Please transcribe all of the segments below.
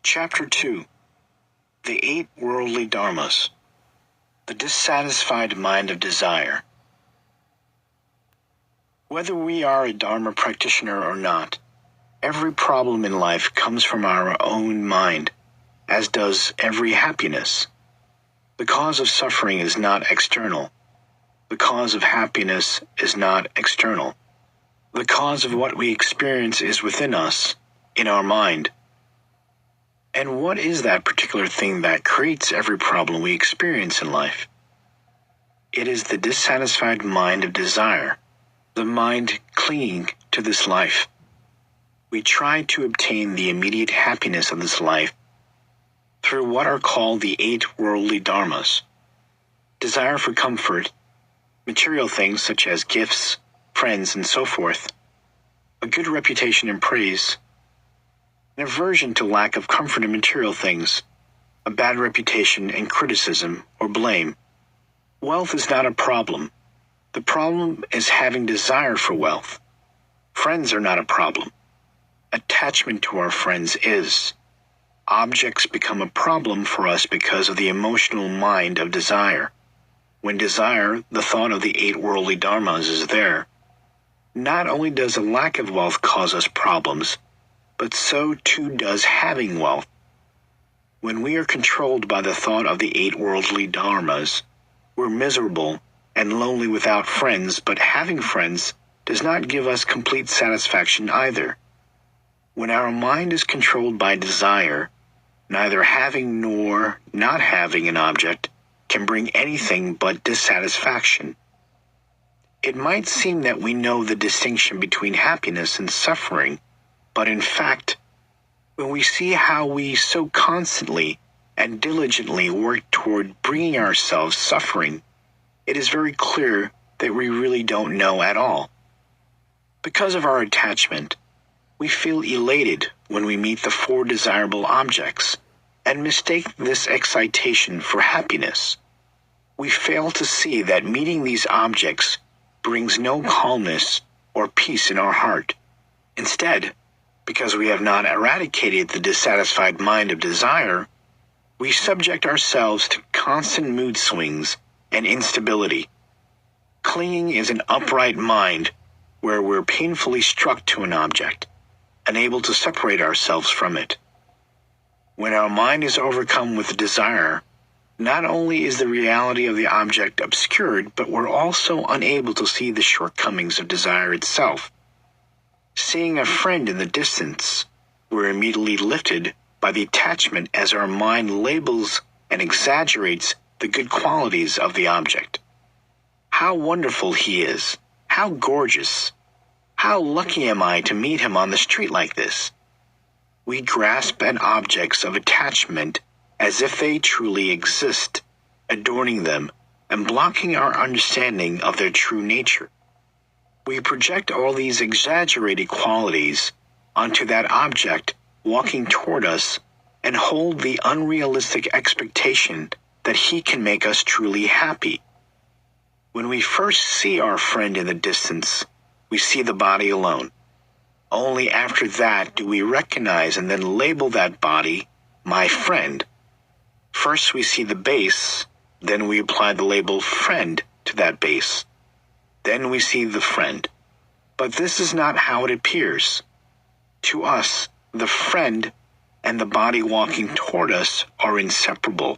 Chapter 2. The 8 Worldly Dharmas. The Dissatisfied Mind of Desire. Whether we are a Dharma practitioner or not, every problem in life comes from our own mind, as does every happiness. The cause of suffering is not external. The cause of happiness is not external. The cause of what we experience is within us, in our mind. And what is that particular thing that creates every problem we experience in life? It is the dissatisfied mind of desire, the mind clinging to this life. We try to obtain the immediate happiness of this life through what are called the 8 worldly dharmas. Desire for comfort, material things such as gifts, friends, and so forth, a good reputation and praise, an aversion to lack of comfort in material things, a bad reputation and criticism or blame. Wealth is not a problem. The problem is having desire for wealth. Friends are not a problem. Attachment to our friends is. Objects become a problem for us because of the emotional mind of desire. When desire, the thought of the 8 worldly dharmas, is there, not only does a lack of wealth cause us problems, but so too does having wealth. When we are controlled by the thought of the 8 worldly dharmas, we're miserable and lonely without friends, but having friends does not give us complete satisfaction either. When our mind is controlled by desire, neither having nor not having an object can bring anything but dissatisfaction. It might seem that we know the distinction between happiness and suffering, but in fact, when we see how we so constantly and diligently work toward bringing ourselves suffering, it is very clear that we really don't know at all. Because of our attachment, we feel elated when we meet the 4 desirable objects and mistake this excitation for happiness. We fail to see that meeting these objects brings no calmness or peace in our heart. Instead, because we have not eradicated the dissatisfied mind of desire, we subject ourselves to constant mood swings and instability. Clinging is an upright mind where we're painfully struck to an object, unable to separate ourselves from it. When our mind is overcome with desire, not only is the reality of the object obscured, but we're also unable to see the shortcomings of desire itself. Seeing a friend in the distance, we're immediately lifted by the attachment as our mind labels and exaggerates the good qualities of the object. How wonderful he is! How gorgeous! How lucky am I to meet him on the street like this? We grasp at objects of attachment as if they truly exist, adorning them and blocking our understanding of their true nature. We project all these exaggerated qualities onto that object walking toward us and hold the unrealistic expectation that he can make us truly happy. When we first see our friend in the distance, we see the body alone. Only after that do we recognize and then label that body, my friend. First we see the base, then we apply the label friend to that base. Then we see the friend. But this is not how it appears. To us, the friend and the body walking toward us are inseparable.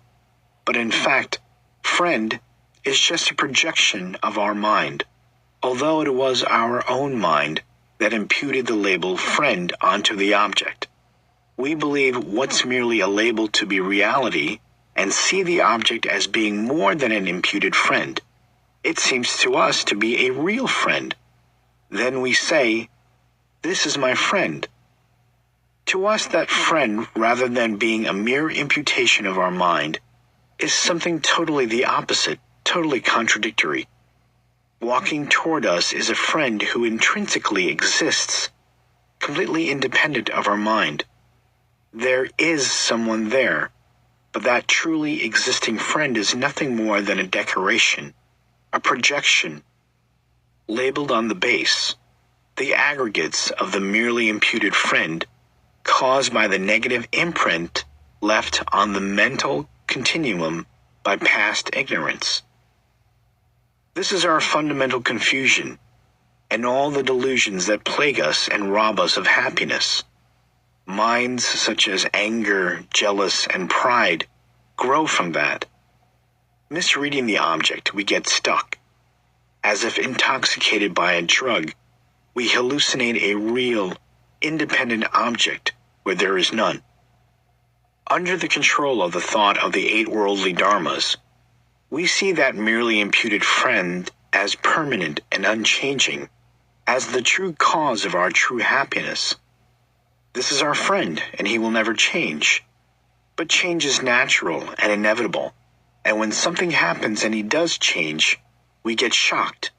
But in fact, friend is just a projection of our mind, although it was our own mind that imputed the label friend onto the object. We believe what's merely a label to be reality and see the object as being more than an imputed friend. It seems to us to be a real friend. Then we say, "This is my friend." To us, that friend, rather than being a mere imputation of our mind, is something totally the opposite, totally contradictory. Walking toward us is a friend who intrinsically exists, completely independent of our mind. There is someone there, but that truly existing friend is nothing more than a decoration, a projection, labeled on the base. The aggregates of the merely imputed friend caused by the negative imprint left on the mental continuum by past ignorance. This is our fundamental confusion and all the delusions that plague us and rob us of happiness. Minds such as anger, jealous, and pride grow from that. Misreading the object, we get stuck. As if intoxicated by a drug, we hallucinate a real, independent object where there is none. Under the control of the thought of the 8 worldly dharmas, we see that merely imputed friend as permanent and unchanging, as the true cause of our true happiness. This is our friend, and he will never change. But change is natural and inevitable, and when something happens and he does change, we get shocked.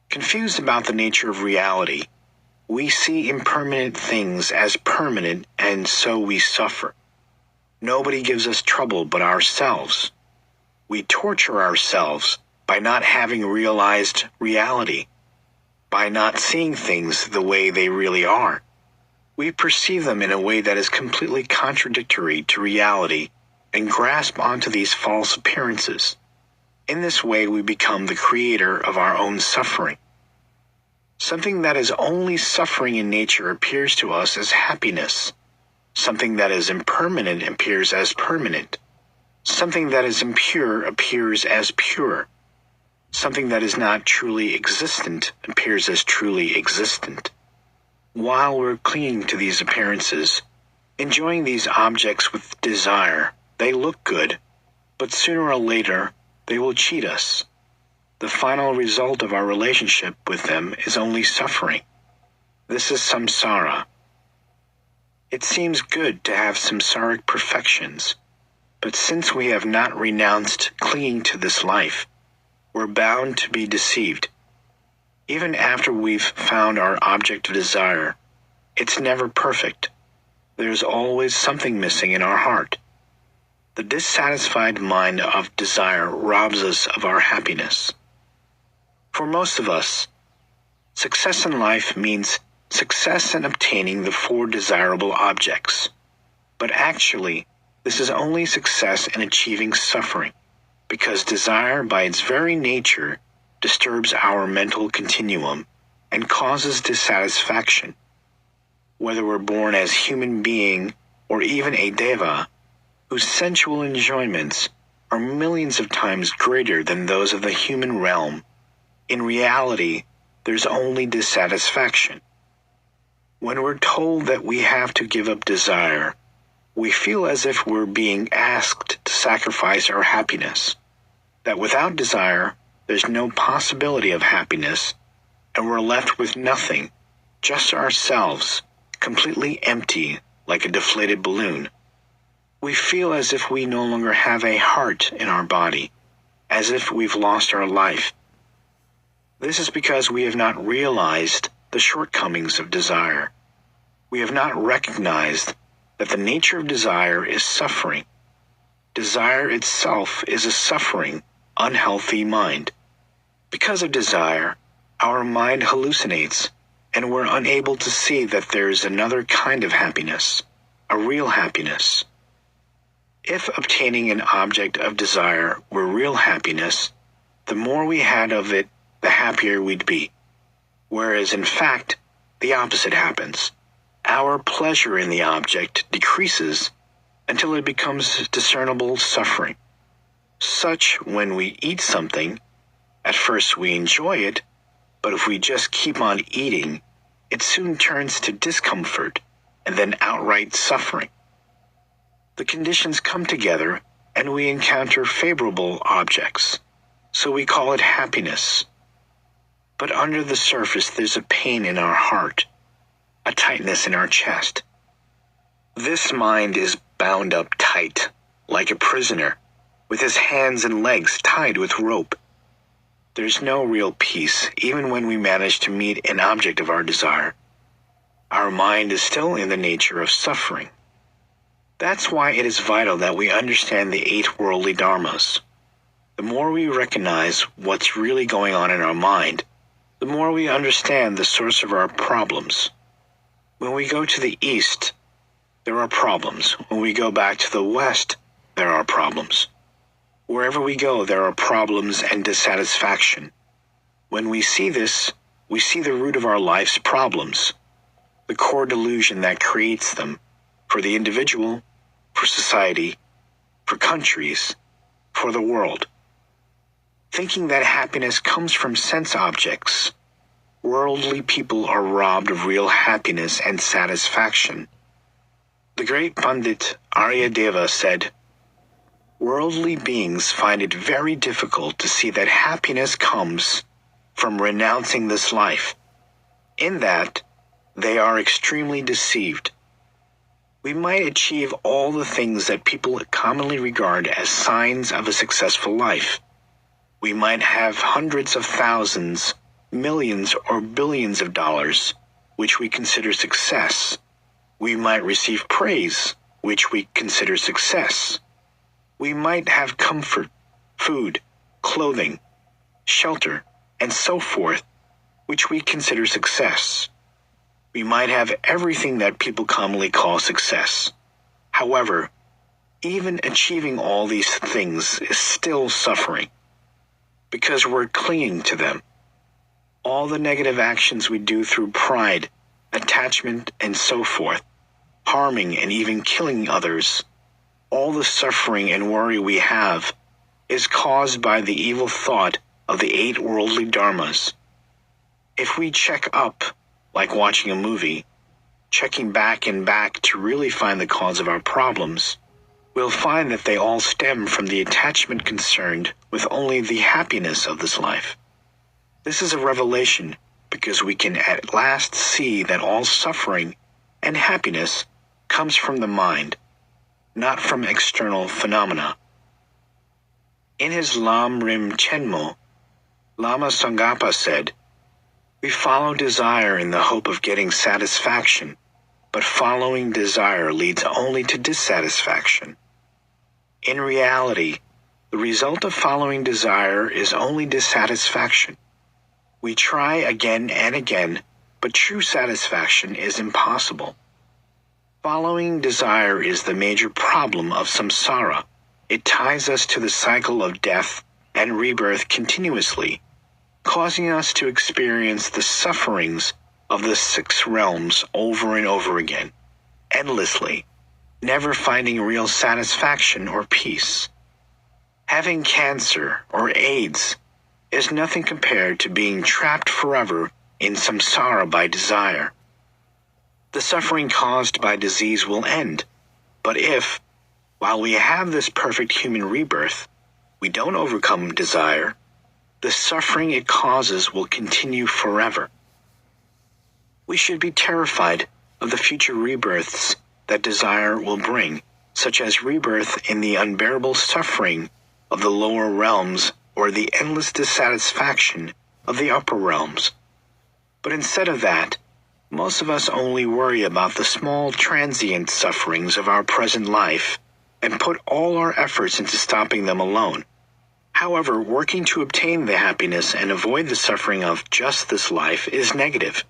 Confused about the nature of reality, we see impermanent things as permanent, and so we suffer. Nobody gives us trouble but ourselves. We torture ourselves by not having realized reality, by not seeing things the way they really are. We perceive them in a way that is completely contradictory to reality and grasp onto these false appearances. In this way, we become the creator of our own suffering. Something that is only suffering in nature appears to us as happiness. Something that is impermanent appears as permanent. Something that is impure appears as pure. Something that is not truly existent appears as truly existent. While we're clinging to these appearances, enjoying these objects with desire, they look good, but sooner or later, they will cheat us. The final result of our relationship with them is only suffering. This is samsara. It seems good to have samsaric perfections, but since we have not renounced clinging to this life, we're bound to be deceived. Even after we've found our object of desire, it's never perfect. There's always something missing in our heart. The dissatisfied mind of desire robs us of our happiness. For most of us, success in life means success in obtaining the 4 desirable objects. But actually, this is only success in achieving suffering, because desire by its very nature disturbs our mental continuum and causes dissatisfaction. Whether we're born as human being or even a deva, whose sensual enjoyments are millions of times greater than those of the human realm, in reality, there's only dissatisfaction. When we're told that we have to give up desire, we feel as if we're being asked to sacrifice our happiness, that without desire, there's no possibility of happiness, and we're left with nothing, just ourselves, completely empty like a deflated balloon. We feel as if we no longer have a heart in our body, as if we've lost our life. This is because we have not realized the shortcomings of desire. We have not recognized that the nature of desire is suffering. Desire itself is a suffering, unhealthy mind. Because of desire, our mind hallucinates, and we're unable to see that there is another kind of happiness, a real happiness. If obtaining an object of desire were real happiness, the more we had of it, the happier we'd be. Whereas in fact, the opposite happens. Our pleasure in the object decreases until it becomes discernible suffering. Such when we eat something, at first we enjoy it, but if we just keep on eating, it soon turns to discomfort and then outright suffering. The conditions come together and we encounter favorable objects, so we call it happiness. But under the surface there's a pain in our heart, a tightness in our chest. This mind is bound up tight, like a prisoner, with his hands and legs tied with rope. There's no real peace, even when we manage to meet an object of our desire. Our mind is still in the nature of suffering. That's why it is vital that we understand the 8 worldly dharmas. The more we recognize what's really going on in our mind, the more we understand the source of our problems. When we go to the East, there are problems. When we go back to the West, there are problems. Wherever we go, there are problems and dissatisfaction. When we see this, we see the root of our life's problems, the core delusion that creates them, for the individual, for society, for countries, for the world. Thinking that happiness comes from sense objects, worldly people are robbed of real happiness and satisfaction. The great Pandit Aryadeva said, "Worldly beings find it very difficult to see that happiness comes from renouncing this life. In that, they are extremely deceived. We might achieve all the things that people commonly regard as signs of a successful life. We might have hundreds of thousands, millions, or billions of dollars, which we consider success. We might receive praise, which we consider success. We might have comfort, food, clothing, shelter, and so forth, which we consider success. We might have everything that people commonly call success. However, even achieving all these things is still suffering, because we're clinging to them. All the negative actions we do through pride, attachment, and so forth, harming and even killing others, all the suffering and worry we have is caused by the evil thought of the 8 worldly dharmas. If we check up, like watching a movie, checking back and back to really find the cause of our problems, we'll find that they all stem from the attachment concerned with only the happiness of this life. This is a revelation because we can at last see that all suffering and happiness comes from the mind, not from external phenomena. In his Lam Rim Chenmo, Lama Tsongkhapa said, "We follow desire in the hope of getting satisfaction, but following desire leads only to dissatisfaction. In reality, the result of following desire is only dissatisfaction. We try again and again, but true satisfaction is impossible. Following desire is the major problem of samsara. It ties us to the cycle of death and rebirth continuously, causing us to experience the sufferings of the 6 realms over and over again, endlessly, never finding real satisfaction or peace. Having cancer or AIDS is nothing compared to being trapped forever in samsara by desire. The suffering caused by disease will end, but if, while we have this perfect human rebirth, we don't overcome desire, the suffering it causes will continue forever. We should be terrified of the future rebirths that desire will bring, such as rebirth in the unbearable suffering of the lower realms or the endless dissatisfaction of the upper realms. But instead of that, most of us only worry about the small transient sufferings of our present life and put all our efforts into stopping them alone. However, working to obtain the happiness and avoid the suffering of just this life is negative,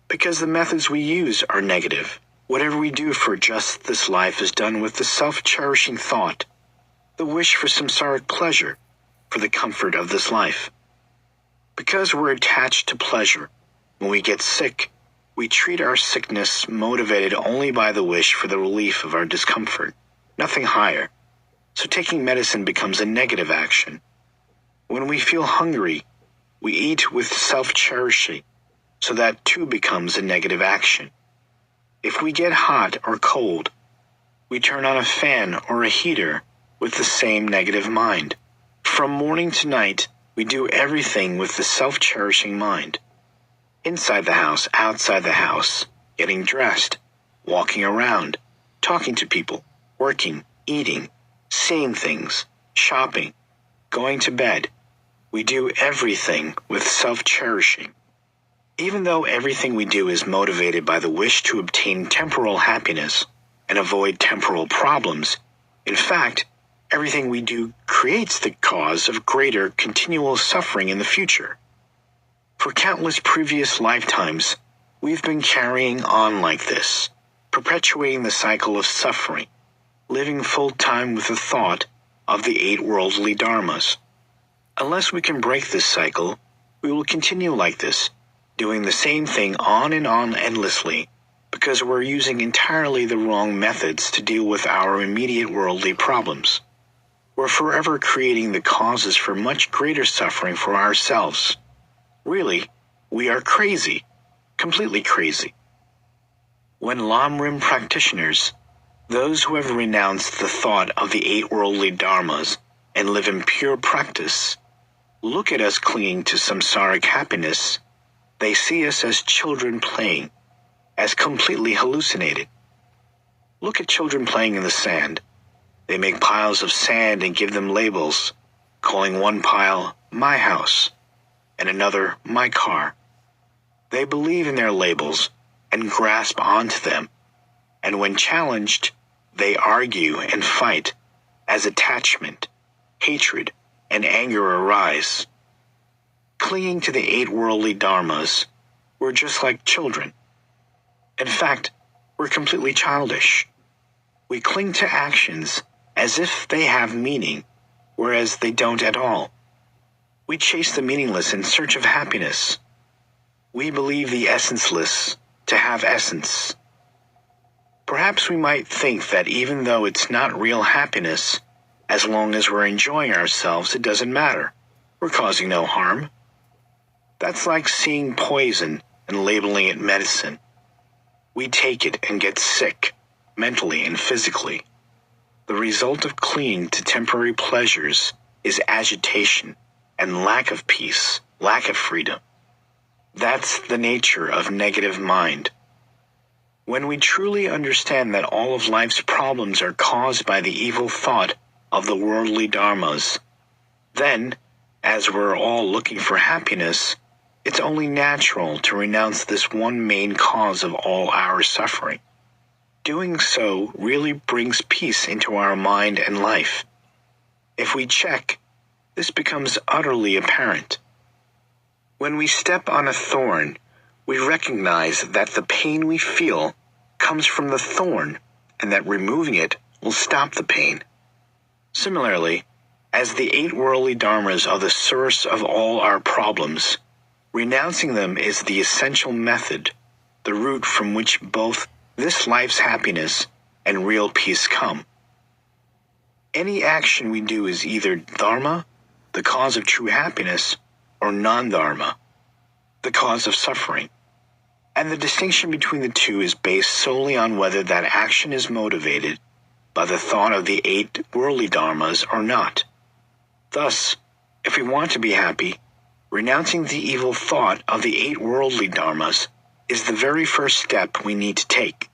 because the methods we use are negative. Whatever we do for just this life is done with the self-cherishing thought, the wish for samsaric pleasure, for the comfort of this life. Because we're attached to pleasure, when we get sick, we treat our sickness motivated only by the wish for the relief of our discomfort, nothing higher. So taking medicine becomes a negative action. When we feel hungry, we eat with self-cherishing, so that too becomes a negative action. If we get hot or cold, we turn on a fan or a heater with the same negative mind. From morning to night, we do everything with the self-cherishing mind. Inside the house, outside the house, getting dressed, walking around, talking to people, working, eating, seeing things, shopping, going to bed. We do everything with self-cherishing. Even though everything we do is motivated by the wish to obtain temporal happiness and avoid temporal problems, in fact, everything we do creates the cause of greater continual suffering in the future. For countless previous lifetimes, we've been carrying on like this, perpetuating the cycle of suffering, living full-time with the thought of the 8 worldly dharmas. Unless we can break this cycle, we will continue like this, doing the same thing on and on endlessly, because we're using entirely the wrong methods to deal with our immediate worldly problems. We're forever creating the causes for much greater suffering for ourselves. Really, we are crazy, completely crazy. When Lamrim practitioners, those who have renounced the thought of the 8 worldly dharmas and live in pure practice, look at us clinging to samsaric happiness, they see us as children playing, as completely hallucinated. Look at children playing in the sand. They make piles of sand and give them labels, calling one pile my house and another my car. They believe in their labels and grasp onto them, and when challenged, they argue and fight as attachment, hatred, and anger arise. Clinging to the 8 worldly dharmas, we're just like children. In fact, we're completely childish. We cling to actions as if they have meaning, whereas they don't at all. We chase the meaningless in search of happiness. We believe the essenceless to have essence. Perhaps we might think that even though it's not real happiness, as long as we're enjoying ourselves, it doesn't matter. We're causing no harm. That's like seeing poison and labeling it medicine. We take it and get sick, mentally and physically. The result of clinging to temporary pleasures is agitation and lack of peace, lack of freedom. That's the nature of negative mind. When we truly understand that all of life's problems are caused by the evil thought of the worldly dharmas, then, as we're all looking for happiness, it's only natural to renounce this one main cause of all our suffering. Doing so really brings peace into our mind and life. If we check, this becomes utterly apparent. When we step on a thorn, we recognize that the pain we feel comes from the thorn and that removing it will stop the pain. Similarly, as the 8 worldly dharmas are the source of all our problems, renouncing them is the essential method, the root from which both this life's happiness and real peace come. Any action we do is either Dharma, the cause of true happiness, or non-Dharma, the cause of suffering. And the distinction between the two is based solely on whether that action is motivated by the thought of the 8 worldly dharmas or not. Thus, if we want to be happy, renouncing the evil thought of the 8 worldly dharmas is the very first step we need to take.